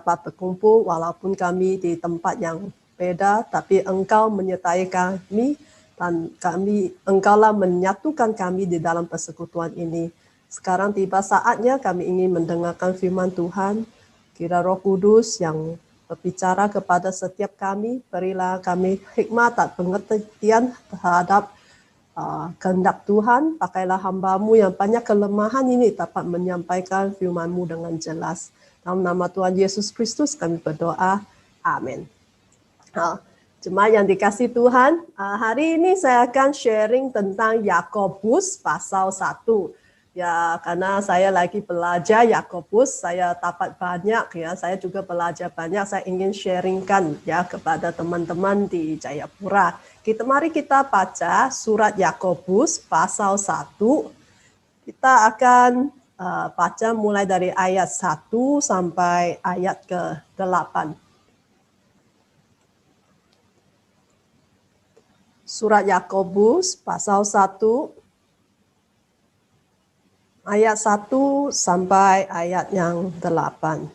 dapat berkumpul walaupun kami di tempat yang beda, tapi Engkau menyertai kami dan Engkaulah menyatukan kami di dalam persekutuan ini. Sekarang tiba saatnya kami ingin mendengarkan firman Tuhan. Kira Roh Kudus yang berbicara kepada setiap kami, berilah kami hikmat dan pengertian terhadap kehendak Tuhan. Pakailah hamba-Mu yang banyak kelemahan ini dapat menyampaikan firman-Mu dengan jelas. Dalam nama Tuhan Yesus Kristus kami berdoa. Amin. Jemaat yang dikasih Tuhan, hari ini saya akan sharing tentang Yakobus pasal 1. Ya, karena saya lagi belajar Yakobus, saya dapat banyak ya, saya juga belajar banyak, saya ingin sharingkan ya kepada teman-teman di Jayapura. Mari kita baca surat Yakobus pasal 1. Kita akan baca mulai dari ayat 1 sampai ayat ke-8. Surat Yakobus pasal 1 ayat 1 sampai ayat yang 8.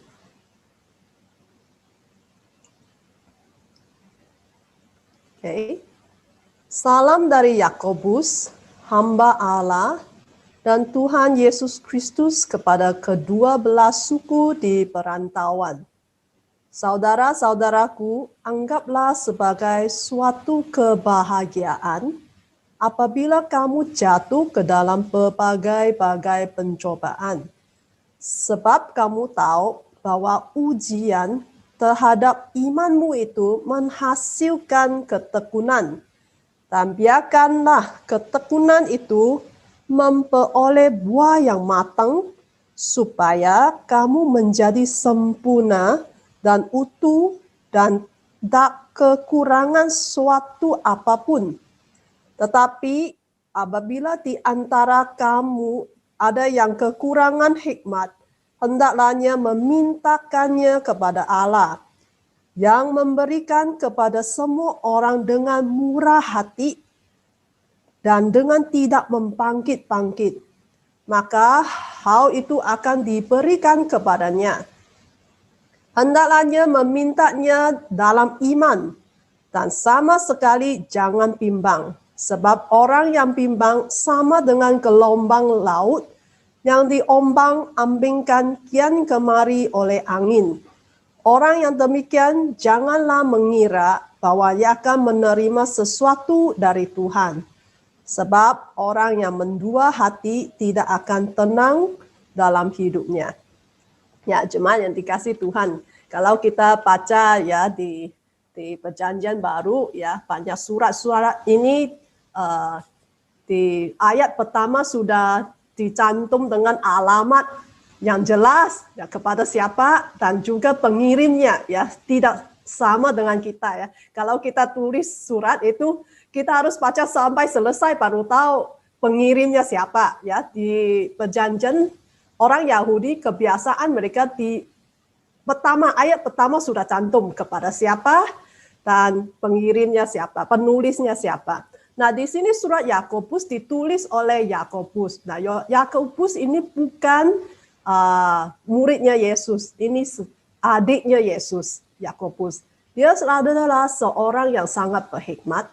Oke. Salam dari Yakobus, hamba Allah dan Tuhan Yesus Kristus kepada kedua-belah suku di perantauan. Saudara-saudaraku, anggaplah sebagai suatu kebahagiaan apabila kamu jatuh ke dalam berbagai-bagai pencobaan. Sebab kamu tahu bahwa ujian terhadap imanmu itu menghasilkan ketekunan. Dan biarkanlah ketekunan itu memperoleh buah yang matang, supaya kamu menjadi sempurna dan utuh dan tak kekurangan suatu apapun. Tetapi apabila di antara kamu ada yang kekurangan hikmat, hendaklah memintakannya kepada Allah, yang memberikan kepada semua orang dengan murah hati dan dengan tidak membangkit-bangkit. Maka hal itu akan diberikan kepadanya. Hendaklah memintanya dalam iman dan sama sekali jangan bimbang. Sebab orang yang bimbang sama dengan gelombang laut yang diombang-ambingkan kian kemari oleh angin. Orang yang demikian janganlah mengira bahwa ia akan menerima sesuatu dari Tuhan. Sebab orang yang mendua hati tidak akan tenang dalam hidupnya. Ya, jemaat yang dikasih Tuhan, kalau kita baca ya di Perjanjian Baru ya, banyak surat-surat ini di ayat pertama sudah dicantum dengan alamat yang jelas ya, kepada siapa dan juga pengirimnya ya, tidak sama dengan kita ya. Kalau kita tulis surat itu kita harus baca sampai selesai baru tahu pengirimnya siapa ya. Di Perjanjian orang Yahudi kebiasaan mereka ayat pertama sudah cantum kepada siapa dan pengirimnya siapa, penulisnya siapa. Nah, di sini surat Yakobus ditulis oleh Yakobus. Nah, Yakobus ini bukan muridnya Yesus, ini adiknya Yesus, Yakobus. Dia adalah seorang yang sangat berhikmat.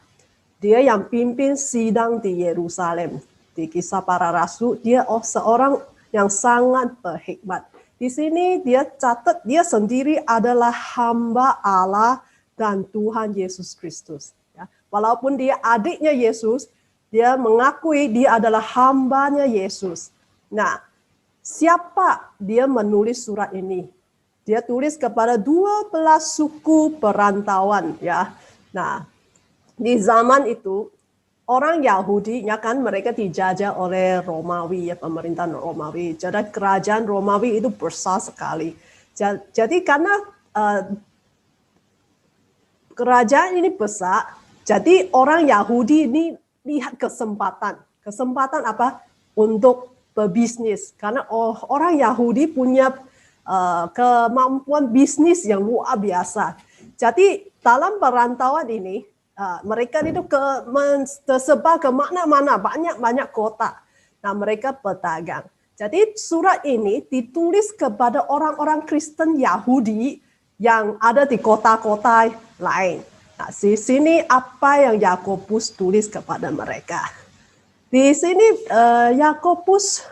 Dia yang pimpin sidang di Yerusalem. Di Kisah Para Rasul, dia seorang yang sangat berhikmat. Di sini dia catat dia sendiri adalah hamba Allah dan Tuhan Yesus Kristus. Ya. Walaupun dia adiknya Yesus, dia mengakui dia adalah hambanya Yesus. Nah, siapa dia menulis surat ini? Dia tulis kepada 12 suku perantauan ya. Nah, di zaman itu orang Yahudi ya kan mereka dijajah oleh Romawi ya, pemerintahan Romawi. Jadi kerajaan Romawi itu besar sekali. Jadi karena kerajaan ini besar, jadi orang Yahudi ini lihat kesempatan. Kesempatan apa? Untuk berbisnis. Karena orang Yahudi punya kemampuan bisnis yang luar biasa. Jadi dalam perantauan ini, mereka itu tersebar ke mana-mana, banyak-banyak kota. Nah, mereka berdagang. Jadi surat ini ditulis kepada orang-orang Kristen Yahudi yang ada di kota-kota lain. Nah, di sini apa yang Yakobus tulis kepada mereka. Di sini Yakobus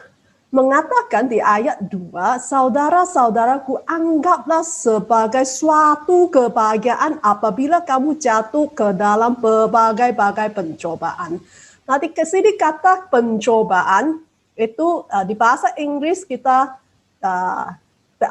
mengatakan di ayat 2, saudara-saudaraku, anggaplah sebagai suatu kebahagiaan apabila kamu jatuh ke dalam berbagai-bagai pencobaan. Nanti ke sini kata pencobaan itu di bahasa Inggris kita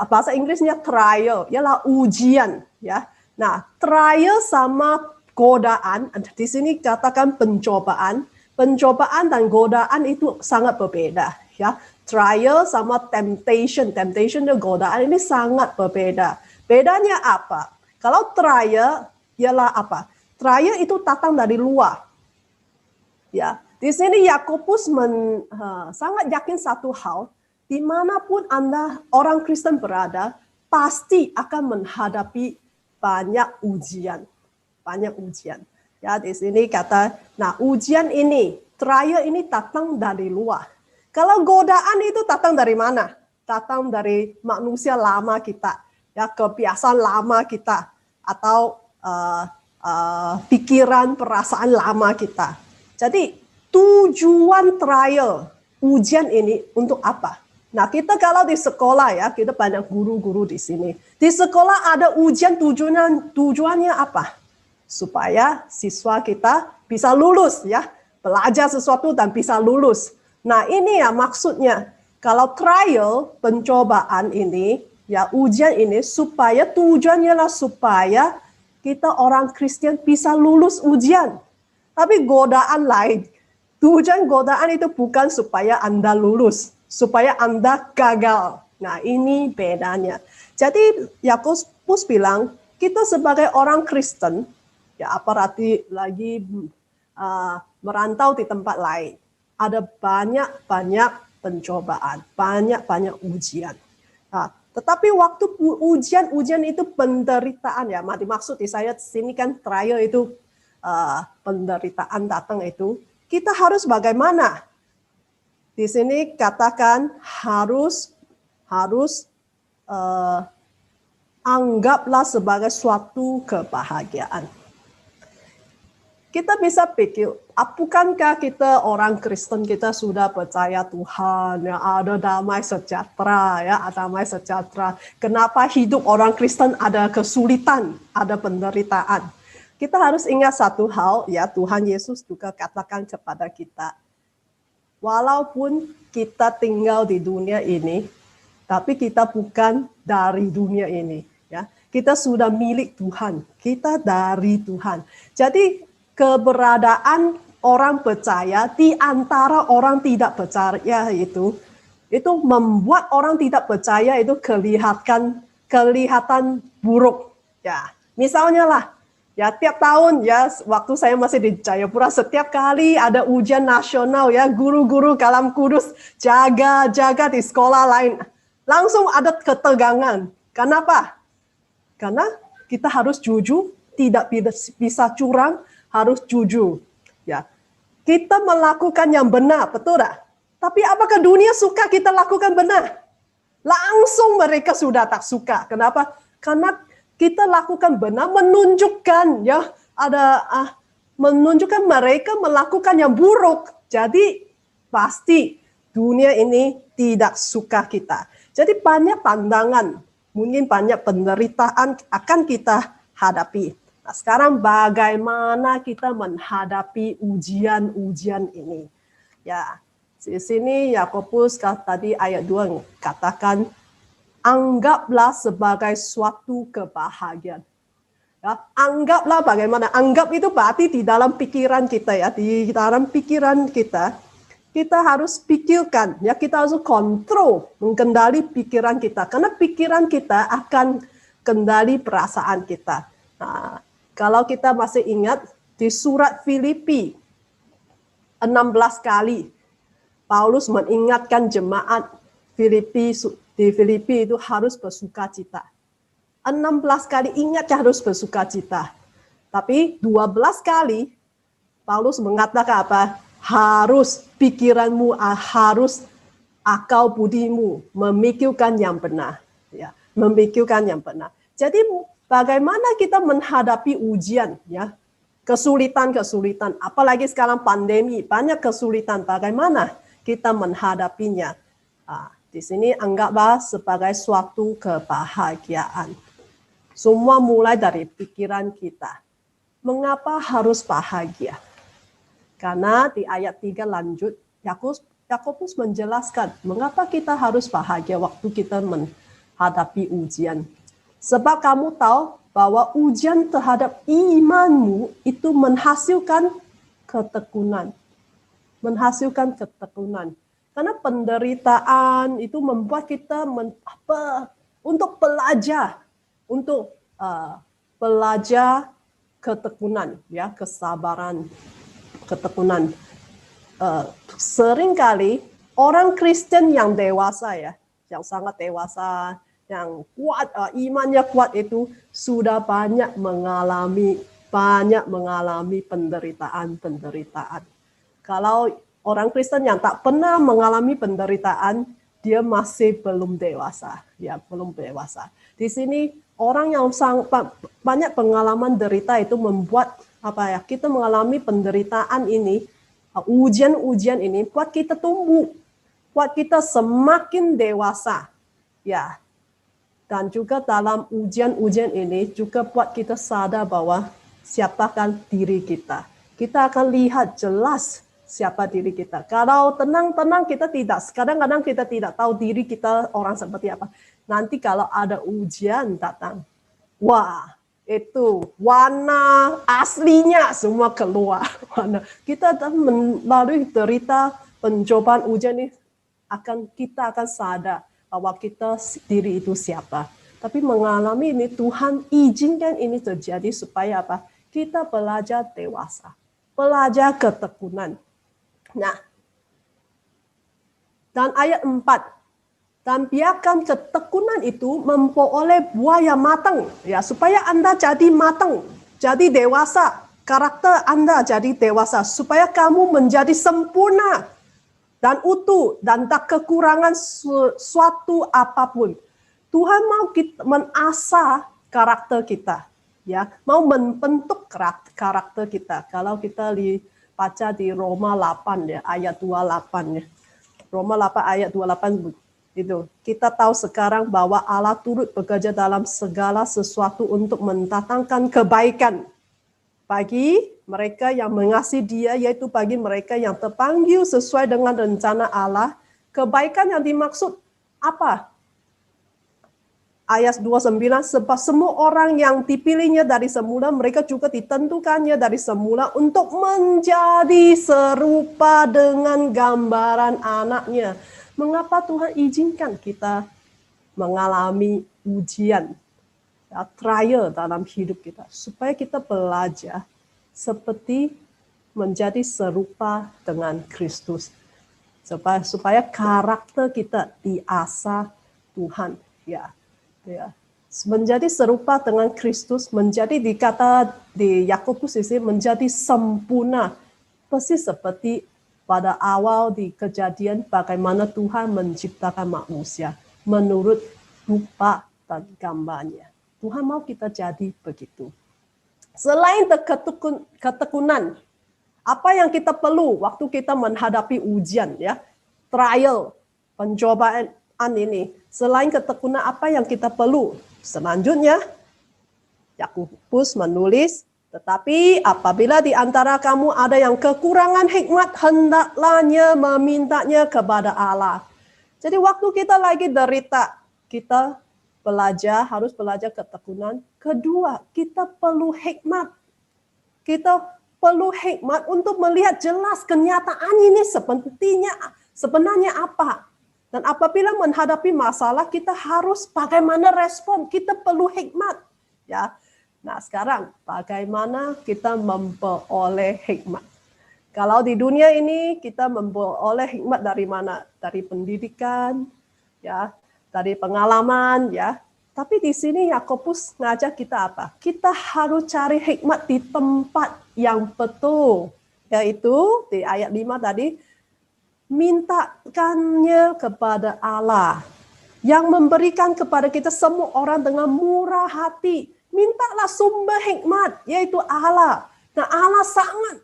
bahasa Inggrisnya trial, ialah ujian, ya. Nah, trial sama godaan, di sini katakan pencobaan. Pencobaan dan godaan itu sangat berbeda, ya. Trial sama temptation dan godaan ini sangat berbeda. Bedanya apa? Kalau trial ialah apa? Trial itu datang dari luar. Ya, di sini Yakobus sangat yakin satu hal, dimanapun Anda orang Kristen berada, pasti akan menghadapi banyak ujian. Ya, di sini kata, nah ujian ini, trial ini datang dari luar. Kalau godaan itu datang dari mana? Datang dari manusia lama kita, ya kebiasaan lama kita, atau pikiran, perasaan lama kita. Jadi tujuan trial, ujian ini untuk apa? Nah, kita kalau di sekolah ya, kita banyak guru-guru di sini. Di sekolah ada ujian, tujuannya apa? Supaya siswa kita bisa lulus ya, belajar sesuatu dan bisa lulus. Nah, ini ya maksudnya. Kalau trial, pencobaan ini, ya ujian ini supaya tujuannya lah supaya kita orang Kristen bisa lulus ujian. Tapi godaan lain. Tujuan godaan itu bukan supaya Anda lulus, supaya Anda gagal. Nah, ini bedanya. Jadi Yakobus bilang, kita sebagai orang Kristen, ya apalagi lagi merantau di tempat lain, ada banyak pencobaan, banyak ujian. Nah, tetapi waktu ujian itu penderitaan ya, dimaksud di saya sini kan trial itu penderitaan datang itu, kita harus bagaimana? Di sini katakan harus anggaplah sebagai suatu kebahagiaan. Kita bisa pikir, bukankah kita orang Kristen kita sudah percaya Tuhan, ya ada damai sejahtera, ya damai sejahtera. Kenapa hidup orang Kristen ada kesulitan, ada penderitaan? Kita harus ingat satu hal, ya Tuhan Yesus juga katakan kepada kita, walaupun kita tinggal di dunia ini, tapi kita bukan dari dunia ini, ya. Kita sudah milik Tuhan, kita dari Tuhan. Jadi keberadaan orang percaya di antara orang tidak percaya itu membuat orang tidak percaya itu kelihatan buruk. Ya, misalnya lah, ya tiap tahun ya waktu saya masih di Jayapura setiap kali ada ujian nasional ya guru-guru Kalam Kudus jaga di sekolah lain langsung ada ketegangan. Kenapa? Karena kita harus jujur, tidak bisa curang, harus jujur. Ya, kita melakukan yang benar, betul tak? Tapi apakah dunia suka kita lakukan benar? Langsung mereka sudah tak suka. Kenapa? Karena kita lakukan benar menunjukkan ya menunjukkan mereka melakukan yang buruk. Jadi pasti dunia ini tidak suka kita. Jadi banyak pandangan, mungkin banyak penderitaan akan kita hadapi. Nah, sekarang bagaimana kita menghadapi ujian-ujian ini? Ya, di sini Yakobus tadi ayat 2 katakan, anggaplah sebagai suatu kebahagiaan. Ya, anggaplah bagaimana? Anggap itu berarti di dalam pikiran kita ya, di dalam pikiran kita harus pikirkan, ya kita harus kontrol, mengendali pikiran kita. Karena pikiran kita akan kendali perasaan kita. Nah, kalau kita masih ingat di surat Filipi 16 kali Paulus mengingatkan jemaat di Filipi itu harus bersukacita. 16 kali ingat harus bersukacita. Tapi 12 kali Paulus mengatakan apa? Harus pikiranmu, harus akal budimu memikirkan yang benar. Ya, memikirkan yang benar. Jadi bagaimana kita menghadapi ujian, ya, kesulitan-kesulitan, apalagi sekarang pandemi, banyak kesulitan, bagaimana kita menghadapinya. Di sini anggaplah sebagai suatu kebahagiaan. Semua mulai dari pikiran kita. Mengapa harus bahagia? Karena di ayat 3 lanjut, Yakobus menjelaskan mengapa kita harus bahagia waktu kita menghadapi ujian. Sebab kamu tahu bahwa ujian terhadap imanmu itu menghasilkan ketekunan. Menghasilkan ketekunan. Karena penderitaan itu membuat kita untuk belajar, belajar ketekunan, ya, kesabaran, ketekunan. Seringkali orang Kristen yang dewasa, ya, yang sangat dewasa, yang kuat, imannya kuat itu sudah banyak mengalami penderitaan. Kalau orang Kristen yang tak pernah mengalami penderitaan, dia masih belum dewasa, ya, belum dewasa. Di sini orang yang banyak pengalaman derita itu membuat kita mengalami penderitaan ini, ujian-ujian ini buat kita tumbuh, buat kita semakin dewasa, ya. Dan juga dalam ujian-ujian ini juga buat kita sadar bahwa siapakah diri kita. Kita akan lihat jelas siapa diri kita. Kalau tenang-tenang kita tidak, kadang-kadang kita tidak tahu diri kita orang seperti apa. Nanti kalau ada ujian datang, wah, itu warna aslinya semua keluar. Kita melalui derita pencobaan ujian ini kita akan sadar bahwa diri itu siapa. Tapi mengalami ini, Tuhan izinkan ini terjadi supaya apa? Kita belajar dewasa, belajar ketekunan. Nah, dan ayat 4, dan biarkan ketekunan itu memperoleh buah yang matang, ya, supaya Anda jadi matang, jadi dewasa, karakter Anda jadi dewasa, supaya kamu menjadi sempurna dan utuh dan tak kekurangan suatu apapun. Tuhan mau kita menasah karakter kita, ya, mau membentuk karakter kita. Kalau kita baca di Roma 8, ya, ayat 28, ya. Roma 8 ayat 28 itu. Kita tahu sekarang bahwa Allah turut bekerja dalam segala sesuatu untuk mendatangkan kebaikan bagi mereka yang mengasihi Dia, yaitu bagi mereka yang terpanggil sesuai dengan rencana Allah. Kebaikan yang dimaksud apa? Ayat 29, sebab semua orang yang dipilihnya dari semula, mereka juga ditentukannya dari semula untuk menjadi serupa dengan gambaran anaknya. Mengapa Tuhan izinkan kita mengalami ujian, ya, trial dalam hidup kita? Supaya kita belajar seperti menjadi serupa dengan Kristus. Supaya karakter kita diasah Tuhan, ya. Ya, menjadi serupa dengan Kristus, menjadi dikata di Yakobus ini menjadi sempurna, persis seperti pada awal di Kejadian bagaimana Tuhan menciptakan manusia menurut rupa dan gambarnya. Tuhan mau kita jadi begitu. Selain ketekunan, apa yang kita perlu waktu kita menghadapi ujian, ya, trial, pencobaan ini, selain ketekunan apa yang kita perlu? Selanjutnya, Yakobus menulis, tetapi apabila di antara kamu ada yang kekurangan hikmat, hendaklah memintanya kepada Allah. Jadi waktu kita lagi derita, kita harus belajar ketekunan. Kedua, kita perlu hikmat. Kita perlu hikmat untuk melihat jelas kenyataan ini sebenarnya apa. Dan apabila menghadapi masalah, kita harus bagaimana respon. Kita perlu hikmat, ya. Nah, sekarang bagaimana kita memperoleh hikmat? Kalau di dunia ini kita memperoleh hikmat dari mana? Dari pendidikan, ya, dari pengalaman, ya. Tapi di sini Yakobus ngajak kita apa? Kita harus cari hikmat di tempat yang betul, yaitu di ayat 5 tadi, mintakannya kepada Allah. yang memberikan kepada kita semua orang dengan murah hati. Mintalah sumber hikmat, yaitu Allah. Nah, Allah sangat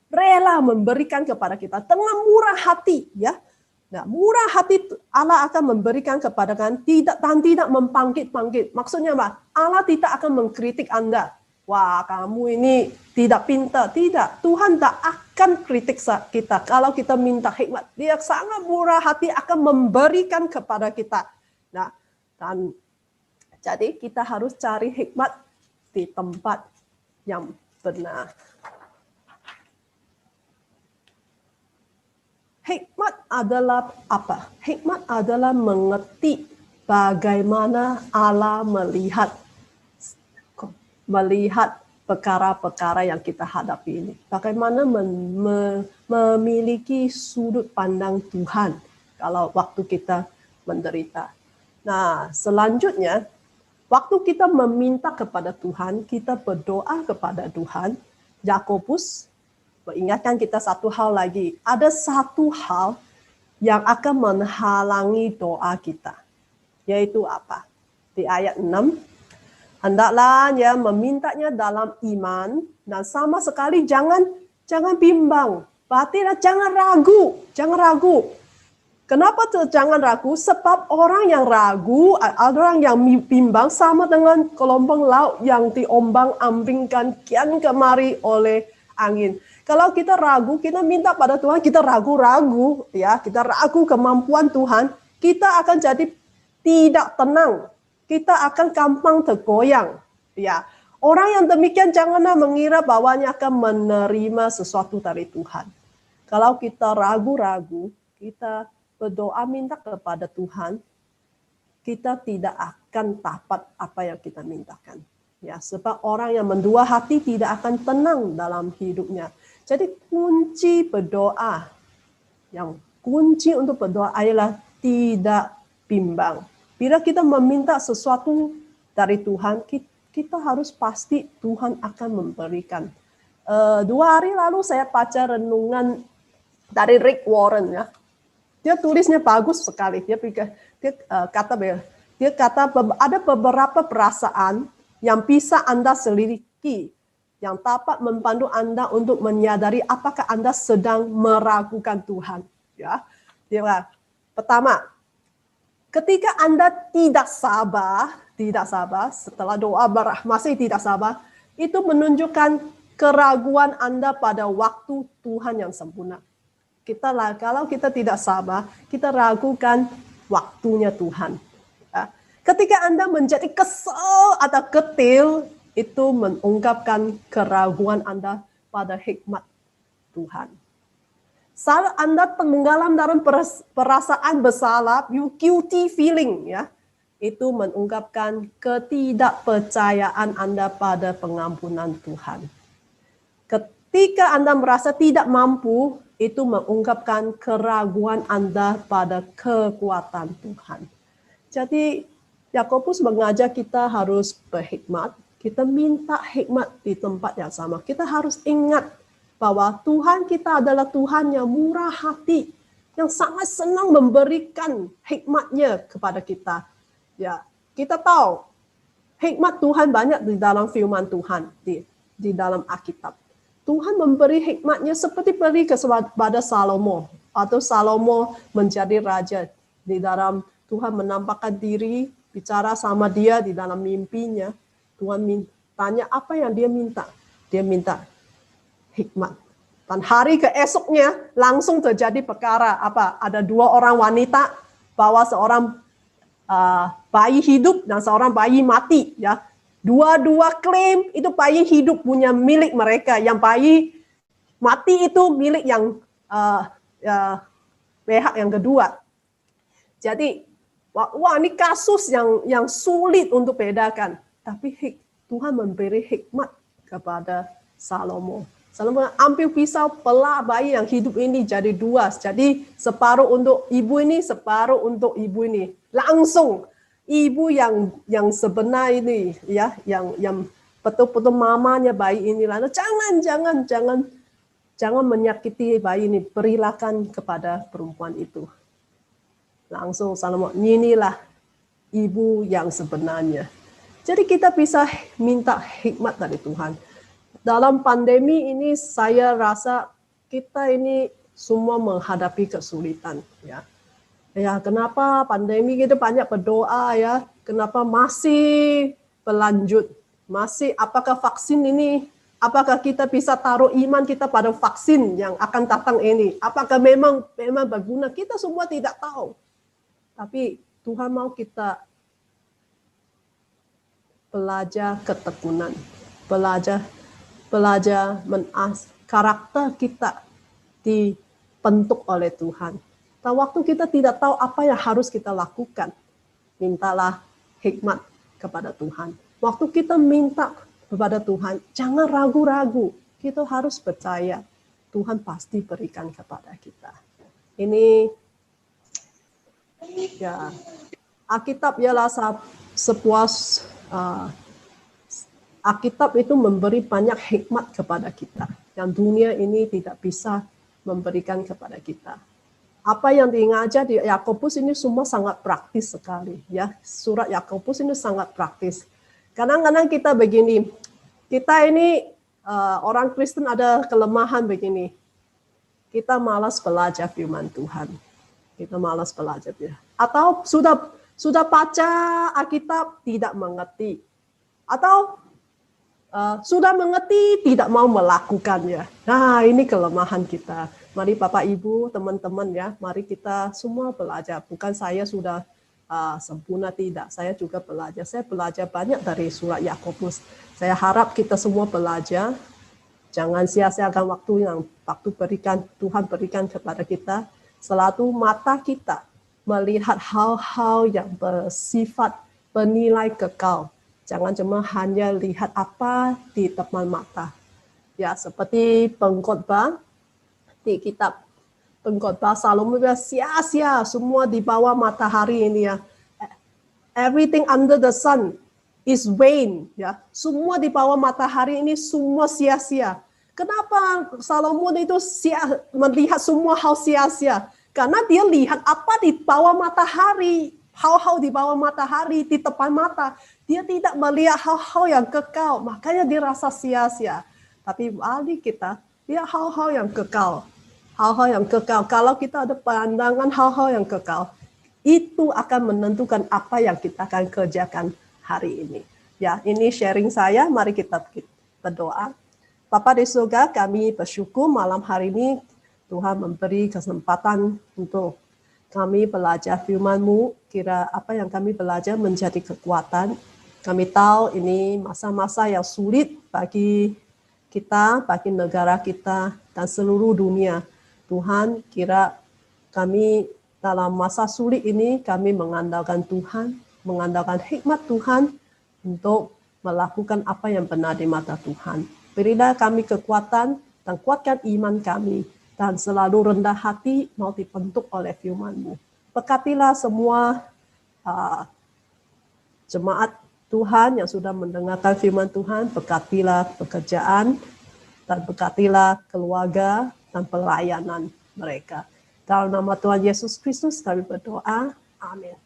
rela memberikan kepada kita dengan murah hati, ya. Nah, murah hati Allah akan memberikan kepada kan tidak mempanggil-panggil. Maksudnya apa? Allah tidak akan mengkritik Anda. Wah, kamu ini tidak pintar. Tidak. Tuhan tak akan kritik kita kalau kita minta hikmat. Dia sangat murah hati akan memberikan kepada kita. Nah, dan jadi kita harus cari hikmat di tempat yang benar. Hikmat adalah apa? Hikmat adalah mengerti bagaimana Allah melihat perkara-perkara yang kita hadapi ini. Bagaimana memiliki sudut pandang Tuhan kalau waktu kita menderita. Nah, selanjutnya, waktu kita meminta kepada Tuhan, kita berdoa kepada Tuhan, Yakobus mengingatkan kita satu hal lagi. Ada satu hal yang akan menghalangi doa kita. Yaitu apa? Di ayat 6. Hendaklah ya memintanya dalam iman dan sama sekali jangan bimbang. Berarti jangan ragu. Kenapa jangan ragu? Sebab orang yang ragu, orang yang bimbang sama dengan gelombang laut yang diombang-ambingkan kian kemari oleh angin. Kalau kita ragu, kita minta pada Tuhan, kita ragu-ragu, ya, kita ragu kemampuan Tuhan, kita akan jadi tidak tenang. Kita akan gampang tergoyang, ya. Orang yang demikian janganlah mengira bahwanya akan menerima sesuatu dari Tuhan. Kalau kita ragu-ragu, kita berdoa minta kepada Tuhan, kita tidak akan dapat apa yang kita mintakan. Ya, sebab orang yang mendua hati tidak akan tenang dalam hidupnya. Jadi kunci untuk berdoa adalah tidak bimbang. Bila kita meminta sesuatu dari Tuhan, kita harus pasti Tuhan akan memberikan. 2 hari lalu saya baca renungan dari Rick Warren, ya. Dia tulisnya bagus sekali. Dia kata ada beberapa perasaan yang bisa Anda selidiki, yang dapat membantu Anda untuk menyadari apakah Anda sedang meragukan Tuhan. Ya, pertama, ketika Anda tidak sabar setelah doa masih tidak sabar, itu menunjukkan keraguan Anda pada waktu Tuhan yang sempurna. Kalau kita tidak sabar, kita ragukan waktunya Tuhan. Ya. Ketika Anda menjadi kesal atau ketil, itu mengungkapkan keraguan Anda pada hikmat Tuhan. Saat Anda tenggelam dalam perasaan bersalah, guilty feeling, ya, itu mengungkapkan ketidakpercayaan Anda pada pengampunan Tuhan. Ketika Anda merasa tidak mampu, itu mengungkapkan keraguan Anda pada kekuatan Tuhan. Jadi, Yakobus mengajak kita harus berhikmat. Kita minta hikmat di tempat yang sama. Kita harus ingat bahwa Tuhan kita adalah Tuhan yang murah hati, yang sangat senang memberikan hikmatnya kepada kita. Ya, kita tahu hikmat Tuhan banyak di dalam firman Tuhan, di dalam Alkitab. Tuhan memberi hikmatnya seperti beri kepada Salomo, atau Salomo menjadi raja. Di dalam Tuhan menampakkan diri, bicara sama dia di dalam mimpinya. Tuhan tanya apa yang dia minta. Dia minta hikmat. Dan hari keesoknya langsung terjadi perkara apa? Ada 2 orang wanita bawa seorang bayi hidup dan seorang bayi mati. Ya, dua-dua klaim itu bayi hidup punya milik mereka. Yang bayi mati itu milik yang pihak yang kedua. Jadi, wah ini kasus yang sulit untuk bedakan. Tapi Tuhan memberi hikmat kepada Salomo. Salomo ambil pisau, belah bayi yang hidup ini jadi 2. Jadi separuh untuk ibu ini, separuh untuk ibu ini. Langsung ibu yang sebenar ini, ya, yang betul-betul mamanya bayi ini, lalu jangan menyakiti bayi ini, berilakan kepada perempuan itu. Langsung Salomo, inilah ibu yang sebenarnya. Jadi kita bisa minta hikmat dari Tuhan. Dalam pandemi ini saya rasa kita ini semua menghadapi kesulitan, ya. Ya, kenapa pandemi kita banyak berdoa, ya? Kenapa masih berlanjut? Masih apakah vaksin ini, apakah kita bisa taruh iman kita pada vaksin yang akan datang ini? Apakah memang berguna? Kita semua tidak tahu. Tapi Tuhan mau kita belajar ketekunan, belajar karakter kita dibentuk oleh Tuhan. Dan waktu kita tidak tahu apa yang harus kita lakukan, mintalah hikmat kepada Tuhan. Waktu kita minta kepada Tuhan, jangan ragu-ragu. Kita harus percaya Tuhan pasti berikan kepada kita. Ini ya, Alkitab ialah sebuah Alkitab itu memberi banyak hikmat kepada kita yang dunia ini tidak bisa memberikan kepada kita. Apa yang diajar di Yakobus ini semua sangat praktis sekali, ya. Surat Yakobus ini sangat praktis. Kadang-kadang kita begini, kita ini orang Kristen ada kelemahan begini. Kita malas belajar firman Tuhan. Kita malas belajar ya. Atau sudah baca Alkitab tidak mengerti. Atau sudah mengerti, tidak mau melakukannya. Nah, ini kelemahan kita. Mari Bapak Ibu, teman-teman ya, mari kita semua belajar. Bukan saya sudah sempurna, tidak. Saya juga belajar. Saya belajar banyak dari surat Yakobus. Saya harap kita semua belajar. Jangan sia-siakan waktu yang Tuhan berikan kepada kita. Selalu mata kita melihat hal-hal yang bersifat bernilai kekal. Jangan cuma hanya lihat apa di depan mata. Ya, seperti pengkhotbah di kitab pengkhotbah Salomo, sia-sia semua di bawah matahari ini ya. Everything under the sun is vain, ya. Semua di bawah matahari ini semua sia-sia. Kenapa Salomo itu melihat semua hal sia-sia? Karena dia lihat apa di bawah matahari. Hal-hal di bawah matahari, di depan mata. Dia tidak melihat hal-hal yang kekal. Makanya dia rasa sia-sia. Tapi balik kita, lihat hal-hal yang kekal. Hal-hal yang kekal. Kalau kita ada pandangan hal-hal yang kekal, itu akan menentukan apa yang kita akan kerjakan hari ini. Ya, ini sharing saya. Mari kita berdoa. Bapa di surga, kami bersyukur malam hari ini Tuhan memberi kesempatan untuk kami belajar firman-Mu, kira apa yang kami belajar menjadi kekuatan. Kami tahu ini masa-masa yang sulit bagi kita, bagi negara kita, dan seluruh dunia. Tuhan, kira kami dalam masa sulit ini, kami mengandalkan Tuhan, mengandalkan hikmat Tuhan untuk melakukan apa yang benar di mata Tuhan. Berilah kami kekuatan dan kuatkan iman kami, dan selalu rendah hati mau dibentuk oleh firman-Mu. Berkatilah semua jemaat Tuhan yang sudah mendengarkan firman Tuhan, berkatilah pekerjaan, dan berkatilah keluarga dan pelayanan mereka. Dalam nama Tuhan Yesus Kristus kami berdoa. Amin.